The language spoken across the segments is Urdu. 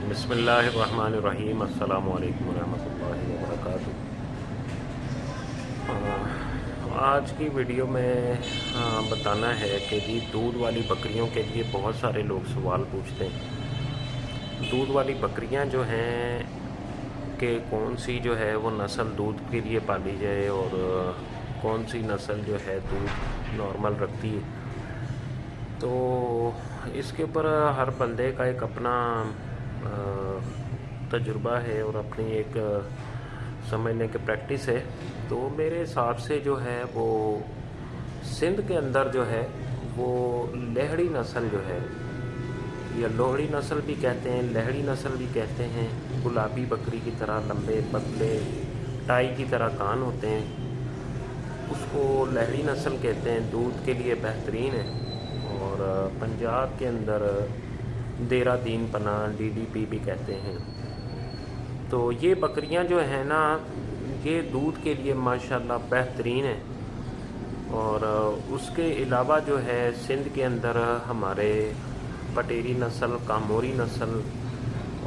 بسم اللہ الرحمن الرحیم، السلام علیکم ورحمۃ اللہ وبرکاتہ۔ آج کی ویڈیو میں بتانا ہے کہ جی دودھ والی بکریوں کے لیے بہت سارے لوگ سوال پوچھتے ہیں۔ دودھ والی بکریاں جو ہیں کہ کون سی جو ہے وہ نسل دودھ کے لیے پالی جائے اور کون سی نسل جو ہے دودھ نارمل رکھتی ہے، تو اس کے اوپر ہر بندے کا ایک اپنا تجربہ ہے اور اپنی ایک سمجھنے کی پریکٹس ہے۔ تو میرے حساب سے جو ہے وہ سندھ کے اندر جو ہے وہ لہڑی نسل جو ہے، یا لوہڑی نسل بھی کہتے ہیں، لہڑی نسل بھی کہتے ہیں، گلابی بکری کی طرح لمبے پتلے ٹائی کی طرح کان ہوتے ہیں، اس کو لہڑی نسل کہتے ہیں، دودھ کے لیے بہترین ہے۔ اور پنجاب کے اندر دیرہ دین پناہ DDP بھی کہتے ہیں۔ تو یہ بکریاں جو ہیں نا، یہ دودھ کے لیے ماشاءاللہ بہترین ہیں۔ اور اس کے علاوہ جو ہے سندھ کے اندر ہمارے پٹیری نسل، کاموری نسل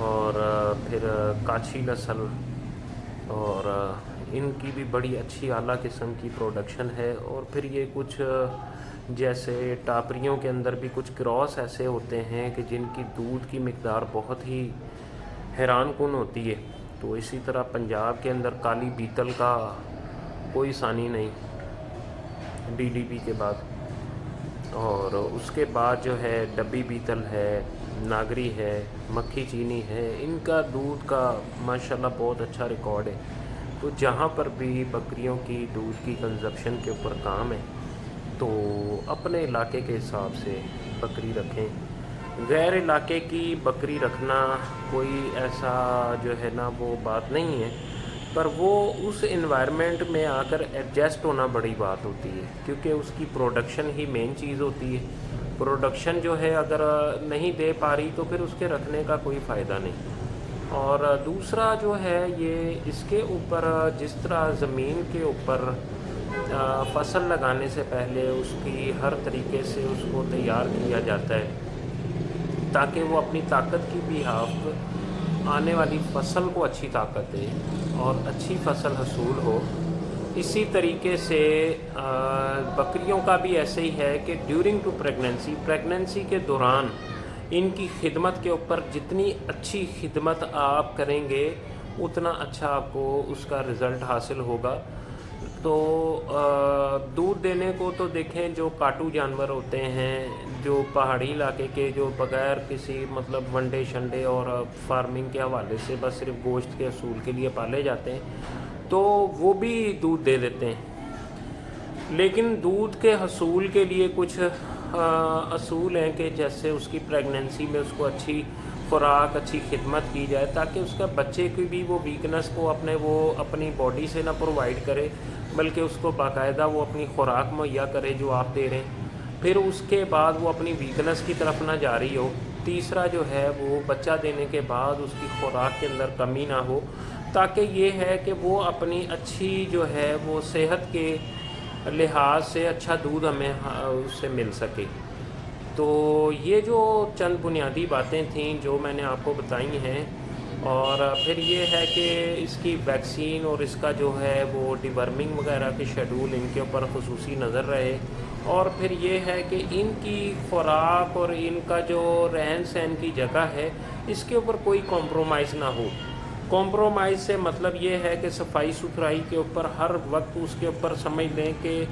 اور پھر کاچھی نسل، اور ان کی بھی بڑی اچھی اعلیٰ قسم کی پروڈکشن ہے۔ اور پھر یہ کچھ جیسے ٹاپریوں کے اندر بھی کچھ کراس ایسے ہوتے ہیں کہ جن کی دودھ کی مقدار بہت ہی حیران کن ہوتی ہے۔ تو اسی طرح پنجاب کے اندر کالی بیتل کا کوئی ثانی نہیں DDP کے بعد، اور اس کے بعد جو ہے ڈبی بیتل ہے، ناگری ہے، مکھی چینی ہے، ان کا دودھ کا ماشاءاللہ بہت اچھا ریکارڈ ہے۔ تو جہاں پر بھی بکریوں کی دودھ کی کنزپشن کے اوپر کام ہے تو اپنے علاقے کے حساب سے بکری رکھیں۔ غیر علاقے کی بکری رکھنا کوئی ایسا جو ہے نا وہ بات نہیں ہے، پر وہ اس انوائرمنٹ میں آ کر ایڈجسٹ ہونا بڑی بات ہوتی ہے، کیونکہ اس کی پروڈکشن ہی مین چیز ہوتی ہے۔ پروڈکشن جو ہے اگر نہیں دے پا رہی تو پھر اس کے رکھنے کا کوئی فائدہ نہیں۔ اور دوسرا جو ہے یہ اس کے اوپر جس طرح زمین کے اوپر فصل لگانے سے پہلے اس کی ہر طریقے سے اس کو تیار کیا جاتا ہے تاکہ وہ اپنی طاقت کی بھی حافظ آنے والی فصل کو اچھی طاقت دے اور اچھی فصل حصول ہو، اسی طریقے سے بکریوں کا بھی ایسے ہی ہے کہ ڈیورنگ ٹو پریگننسی کے دوران ان کی خدمت کے اوپر جتنی اچھی خدمت آپ کریں گے اتنا اچھا آپ کو اس کا رزلٹ حاصل ہوگا۔ تو دودھ دینے کو تو دیکھیں جو کاٹو جانور ہوتے ہیں، جو پہاڑی علاقے کے، جو بغیر کسی مطلب ونڈے شنڈے اور فارمنگ کے حوالے سے بس صرف گوشت کے اصول کے لیے پالے جاتے ہیں، تو وہ بھی دودھ دے دیتے ہیں۔ لیکن دودھ کے حصول کے لیے کچھ اصول ہیں کہ جیسے اس کی پریگننسی میں اس کو اچھی خوراک، اچھی خدمت کی جائے تاکہ اس کا بچے کی بھی وہ ویکنس کو اپنی باڈی سے نہ پرووائڈ کرے، بلکہ اس کو باقاعدہ وہ اپنی خوراک مہیا کرے جو آپ دے رہے ہیں، پھر اس کے بعد وہ اپنی ویکنس کی طرف نہ جاری ہو۔ تیسرا جو ہے وہ بچہ دینے کے بعد اس کی خوراک کے اندر کمی نہ ہو، تاکہ یہ ہے کہ وہ اپنی اچھی جو ہے وہ صحت کے لحاظ سے اچھا دودھ ہمیں اس سے مل سکے۔ تو یہ جو چند بنیادی باتیں تھیں جو میں نے آپ کو بتائی ہیں، اور پھر یہ ہے کہ اس کی ویکسین اور اس کا جو ہے وہ ڈیورمنگ وغیرہ کے شیڈول ان کے اوپر خصوصی نظر رہے، اور پھر یہ ہے کہ ان کی خوراک اور ان کا جو رہن سہن کی جگہ ہے اس کے اوپر کوئی کمپرومائز نہ ہو۔ کمپرومائز سے مطلب یہ ہے کہ صفائی ستھرائی کے اوپر ہر وقت اس کے اوپر سمجھ لیں کہ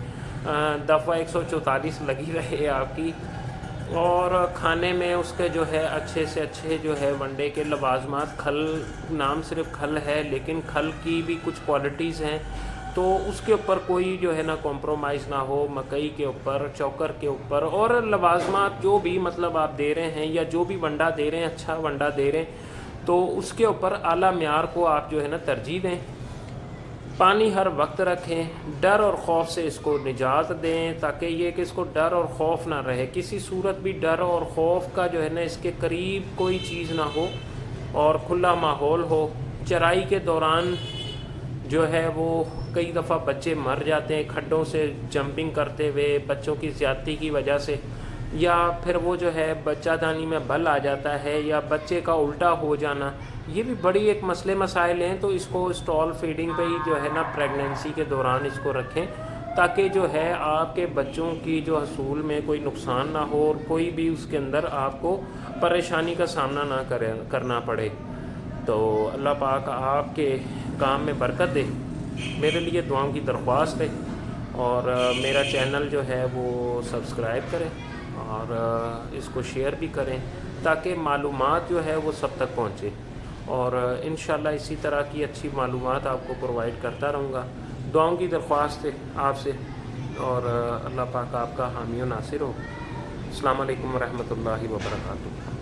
دفعہ 144 لگی رہے آپ کی، اور کھانے میں اس کے جو ہے اچھے سے اچھے جو ہے ونڈے کے لوازمات، کھل نام صرف کھل ہے لیکن کھل کی بھی کچھ کوالٹیز ہیں، تو اس کے اوپر کوئی جو ہے نا کمپرومائز نہ ہو۔ مکئی کے اوپر، چوکر کے اوپر، اور لوازمات جو بھی مطلب آپ دے رہے ہیں یا جو بھی ونڈا دے رہے ہیں، اچھا ونڈا دے رہے ہیں تو اس کے اوپر اعلیٰ معیار کو آپ جو ہے نا ترجیح دیں۔ پانی ہر وقت رکھیں، ڈر اور خوف سے اس کو نجات دیں تاکہ یہ کہ اس کو ڈر اور خوف نہ رہے، کسی صورت بھی ڈر اور خوف کا جو ہے نا اس کے قریب کوئی چیز نہ ہو اور کھلا ماحول ہو۔ چرائی کے دوران جو ہے وہ کئی دفعہ بچے مر جاتے ہیں کھڈوں سے جمپنگ کرتے ہوئے، بچوں کی زیادتی کی وجہ سے۔ یا پھر وہ جو ہے بچہ دانی میں بل آ جاتا ہے یا بچے کا الٹا ہو جانا، یہ بھی بڑی ایک مسئلے مسائل ہیں. تو اس کو اسٹال فیڈنگ پہ ہی جو ہے نا پریگنینسی کے دوران اس کو رکھیں، تاکہ جو ہے آپ کے بچوں کی جو حصول میں کوئی نقصان نہ ہو اور کوئی بھی اس کے اندر آپ کو پریشانی کا سامنا نہ کرنا پڑے. تو اللہ پاک آپ کے کام میں برکت دے. میرے لیے دعاؤں کی درخواست ہے، اور میرا چینل جو ہے وہ سبسکرائب کریں اور اس کو شیئر بھی کریں، تاکہ معلومات جو ہے وہ سب تک پہنچے. اور انشاءاللہ اسی طرح کی اچھی معلومات آپ کو پرووائڈ کرتا رہوں گا. دعاؤں کی درخواست ہے آپ سے، اور اللہ پاک آپ کا حامی و ناصر ہو. السلام علیکم ورحمۃ اللہ وبرکاتہ.